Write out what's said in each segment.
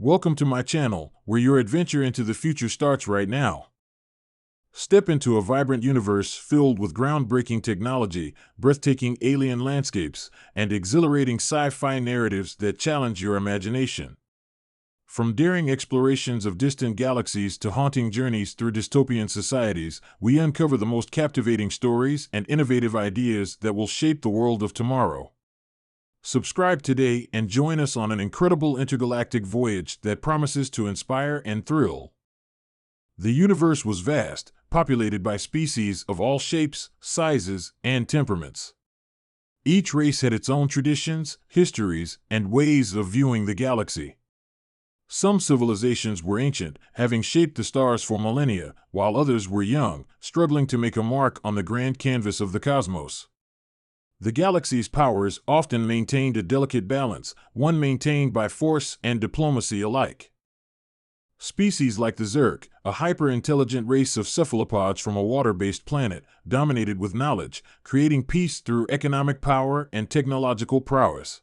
Welcome to my channel, where your adventure into the future starts right now. Step into a vibrant universe filled with groundbreaking technology, breathtaking alien landscapes, and exhilarating sci-fi narratives that challenge your imagination. From daring explorations of distant galaxies to haunting journeys through dystopian societies, we uncover the most captivating stories and innovative ideas that will shape the world of tomorrow. Subscribe today and join us on an incredible intergalactic voyage that promises to inspire and thrill. The universe was vast, populated by species of all shapes, sizes, and temperaments. Each race had its own traditions, histories, and ways of viewing the galaxy. Some civilizations were ancient, having shaped the stars for millennia, while others were young, struggling to make a mark on the grand canvas of the cosmos. The galaxy's powers often maintained a delicate balance, one maintained by force and diplomacy alike. Species like the Zerg, a hyper-intelligent race of cephalopods from a water-based planet, dominated with knowledge, creating peace through economic power and technological prowess.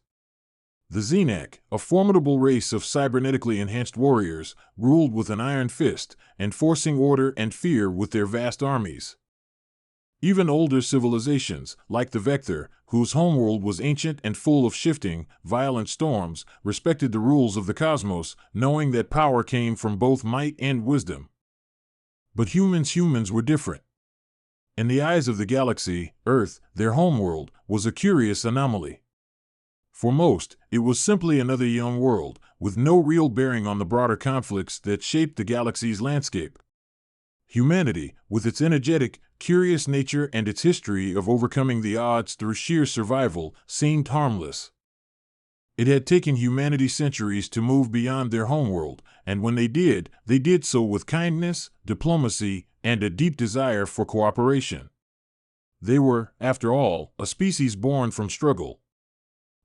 The Xenak, a formidable race of cybernetically enhanced warriors, ruled with an iron fist, enforcing order and fear with their vast armies. Even older civilizations, like the Vector, whose homeworld was ancient and full of shifting, violent storms, respected the rules of the cosmos, knowing that power came from both might and wisdom. But humans were different. In the eyes of the galaxy, Earth, their homeworld, was a curious anomaly. For most, it was simply another young world, with no real bearing on the broader conflicts that shaped the galaxy's landscape. Humanity, with its energetic, curious nature and its history of overcoming the odds through sheer survival, seemed harmless. It had taken humanity centuries to move beyond their homeworld, and when they did so with kindness, diplomacy, and a deep desire for cooperation. They were, after all, a species born from struggle.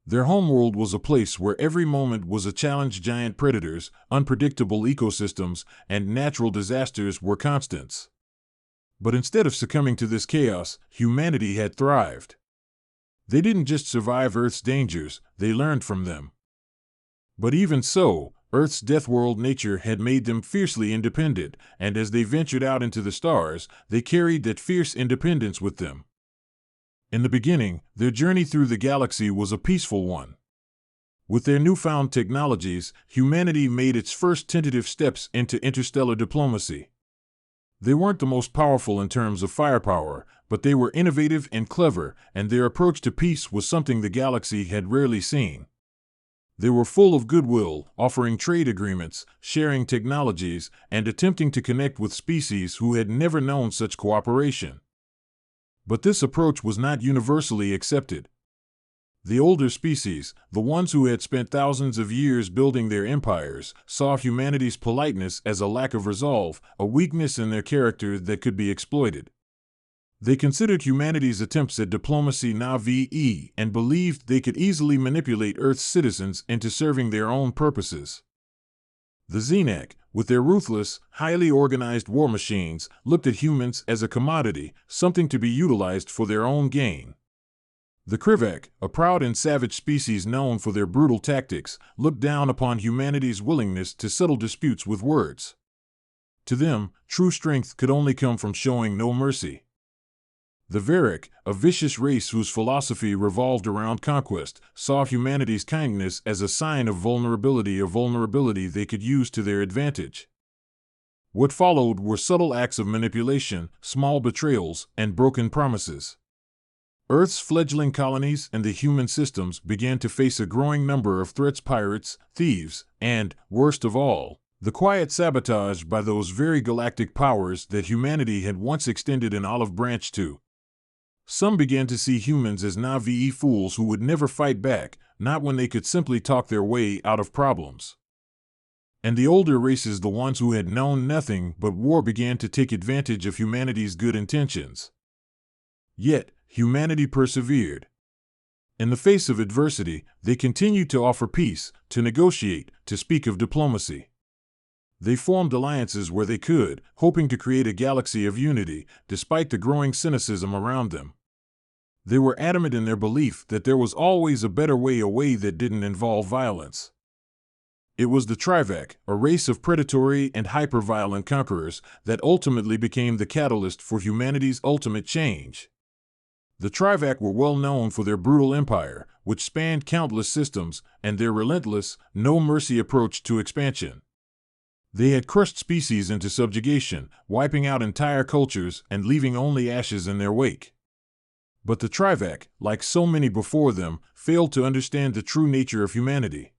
Their homeworld was a place where every moment was a challenge. Giant predators, unpredictable ecosystems, and natural disasters were constants. But instead of succumbing to this chaos, humanity had thrived. They didn't just survive Earth's dangers, they learned from them. But even so, Earth's deathworld nature had made them fiercely independent, and as they ventured out into the stars, they carried that fierce independence with them. In the beginning, their journey through the galaxy was a peaceful one. With their newfound technologies, humanity made its first tentative steps into interstellar diplomacy. They weren't the most powerful in terms of firepower, but they were innovative and clever, and their approach to peace was something the galaxy had rarely seen. They were full of goodwill, offering trade agreements, sharing technologies, and attempting to connect with species who had never known such cooperation. But this approach was not universally accepted. The older species, the ones who had spent thousands of years building their empires, saw humanity's politeness as a lack of resolve, a weakness in their character that could be exploited. They considered humanity's attempts at diplomacy naïve and believed they could easily manipulate Earth's citizens into serving their own purposes. The Xenak, with their ruthless, highly organized war machines, looked at humans as a commodity, something to be utilized for their own gain. The Krivak, a proud and savage species known for their brutal tactics, looked down upon humanity's willingness to settle disputes with words. To them, true strength could only come from showing no mercy. The Varric, a vicious race whose philosophy revolved around conquest, saw humanity's kindness as a sign of vulnerability, a vulnerability they could use to their advantage. What followed were subtle acts of manipulation, small betrayals, and broken promises. Earth's fledgling colonies and the human systems began to face a growing number of threats: pirates, thieves, and, worst of all, the quiet sabotage by those very galactic powers that humanity had once extended an olive branch to. Some began to see humans as naïve fools who would never fight back, not when they could simply talk their way out of problems. And the older races, the ones who had known nothing but war, began to take advantage of humanity's good intentions. Yet, humanity persevered. In the face of adversity, they continued to offer peace, to negotiate, to speak of diplomacy. They formed alliances where they could, hoping to create a galaxy of unity, despite the growing cynicism around them. They were adamant in their belief that there was always a better way, a way that didn't involve violence. It was the Trivac, a race of predatory and hyper-violent conquerors, that ultimately became the catalyst for humanity's ultimate change. The Trivac were well known for their brutal empire, which spanned countless systems, and their relentless, no-mercy approach to expansion. They had crushed species into subjugation, wiping out entire cultures and leaving only ashes in their wake. But the Trivac, like so many before them, failed to understand the true nature of humanity.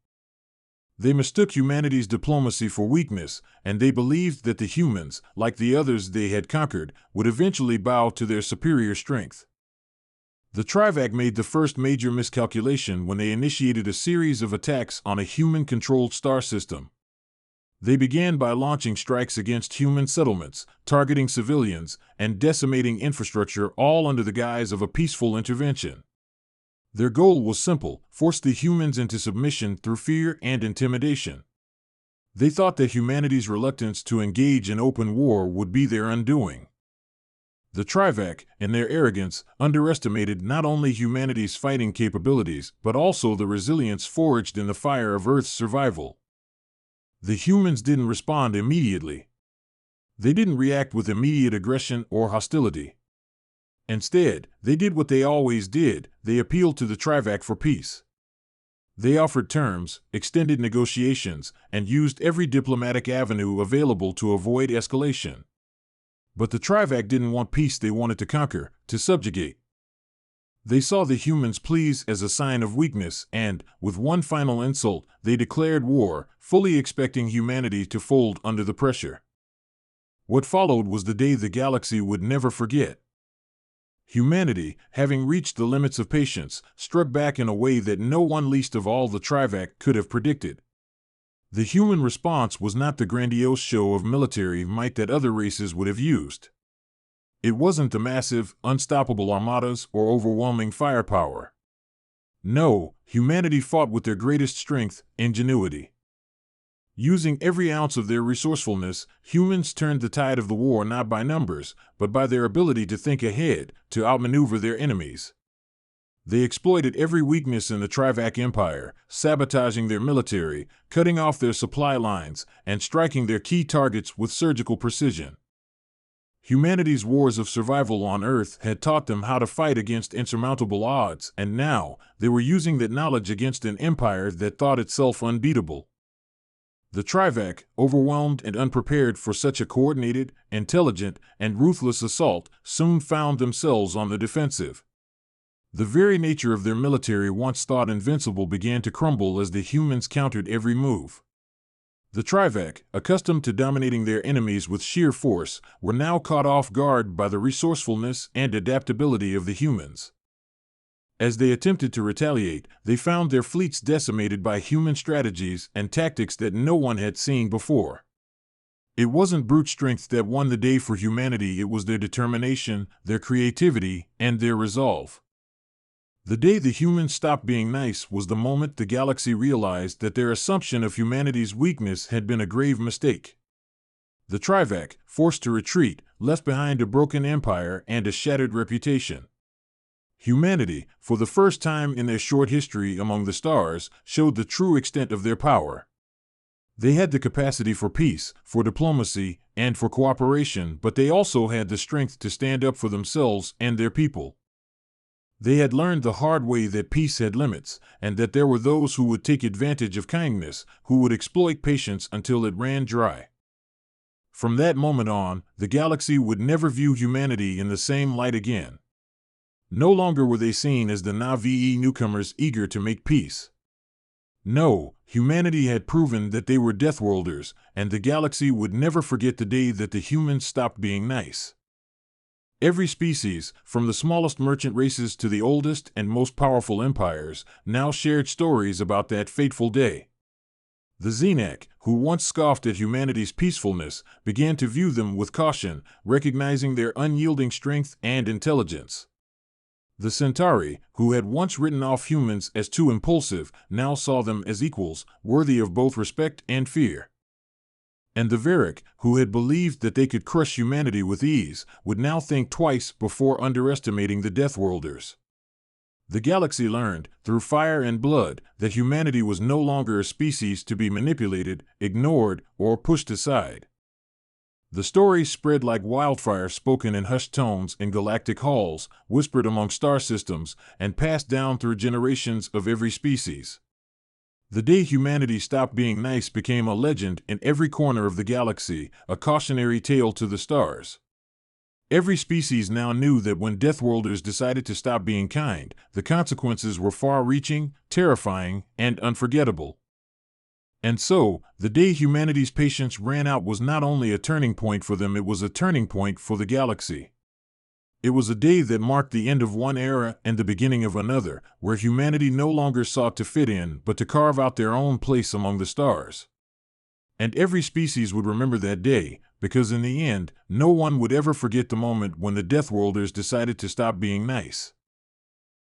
They mistook humanity's diplomacy for weakness, and they believed that the humans, like the others they had conquered, would eventually bow to their superior strength. The Trivac made the first major miscalculation when they initiated a series of attacks on a human-controlled star system. They began by launching strikes against human settlements, targeting civilians, and decimating infrastructure, all under the guise of a peaceful intervention. Their goal was simple: force the humans into submission through fear and intimidation. They thought that humanity's reluctance to engage in open war would be their undoing. The Trivac, in their arrogance, underestimated not only humanity's fighting capabilities, but also the resilience forged in the fire of Earth's survival. The humans didn't respond immediately. They didn't react with immediate aggression or hostility. Instead, they did what they always did: they appealed to the Trivac for peace. They offered terms, extended negotiations, and used every diplomatic avenue available to avoid escalation. But the Trivac didn't want peace, they wanted to conquer, to subjugate. They saw the humans' pleas as a sign of weakness and, with one final insult, they declared war, fully expecting humanity to fold under the pressure. What followed was the day the galaxy would never forget. Humanity, having reached the limits of patience, struck back in a way that no one, least of all the Trivac, could have predicted. The human response was not the grandiose show of military might that other races would have used. It wasn't the massive, unstoppable armadas or overwhelming firepower. No, humanity fought with their greatest strength, ingenuity. Using every ounce of their resourcefulness, humans turned the tide of the war not by numbers, but by their ability to think ahead, to outmaneuver their enemies. They exploited every weakness in the Trivac Empire, sabotaging their military, cutting off their supply lines, and striking their key targets with surgical precision. Humanity's wars of survival on Earth had taught them how to fight against insurmountable odds, and now they were using that knowledge against an empire that thought itself unbeatable. The Trivac, overwhelmed and unprepared for such a coordinated, intelligent, and ruthless assault, soon found themselves on the defensive. The very nature of their military, once thought invincible, began to crumble as the humans countered every move. The Trivac, accustomed to dominating their enemies with sheer force, were now caught off guard by the resourcefulness and adaptability of the humans. As they attempted to retaliate, they found their fleets decimated by human strategies and tactics that no one had seen before. It wasn't brute strength that won the day for humanity, it was their determination, their creativity, and their resolve. The day the humans stopped being nice was the moment the galaxy realized that their assumption of humanity's weakness had been a grave mistake. The Trivac, forced to retreat, left behind a broken empire and a shattered reputation. Humanity, for the first time in their short history among the stars, showed the true extent of their power. They had the capacity for peace, for diplomacy, and for cooperation, but they also had the strength to stand up for themselves and their people. They had learned the hard way that peace had limits, and that there were those who would take advantage of kindness, who would exploit patience until it ran dry. From that moment on, the galaxy would never view humanity in the same light again. No longer were they seen as the Na'vi newcomers eager to make peace. No, humanity had proven that they were Deathworlders, and the galaxy would never forget the day that the humans stopped being nice. Every species, from the smallest merchant races to the oldest and most powerful empires, now shared stories about that fateful day. The Xenac, who once scoffed at humanity's peacefulness, began to view them with caution, recognizing their unyielding strength and intelligence. The Centauri, who had once written off humans as too impulsive, now saw them as equals, worthy of both respect and fear. And the Varick, who had believed that they could crush humanity with ease, would now think twice before underestimating the Deathworlders. The galaxy learned, through fire and blood, that humanity was no longer a species to be manipulated, ignored, or pushed aside. The story spread like wildfire, spoken in hushed tones in galactic halls, whispered among star systems, and passed down through generations of every species. The day humanity stopped being nice became a legend in every corner of the galaxy, a cautionary tale to the stars. Every species now knew that when Deathworlders decided to stop being kind, the consequences were far-reaching, terrifying, and unforgettable. And so, the day humanity's patience ran out was not only a turning point for them, it was a turning point for the galaxy. It was a day that marked the end of one era and the beginning of another, where humanity no longer sought to fit in, but to carve out their own place among the stars. And every species would remember that day, because in the end, no one would ever forget the moment when the Deathworlders decided to stop being nice.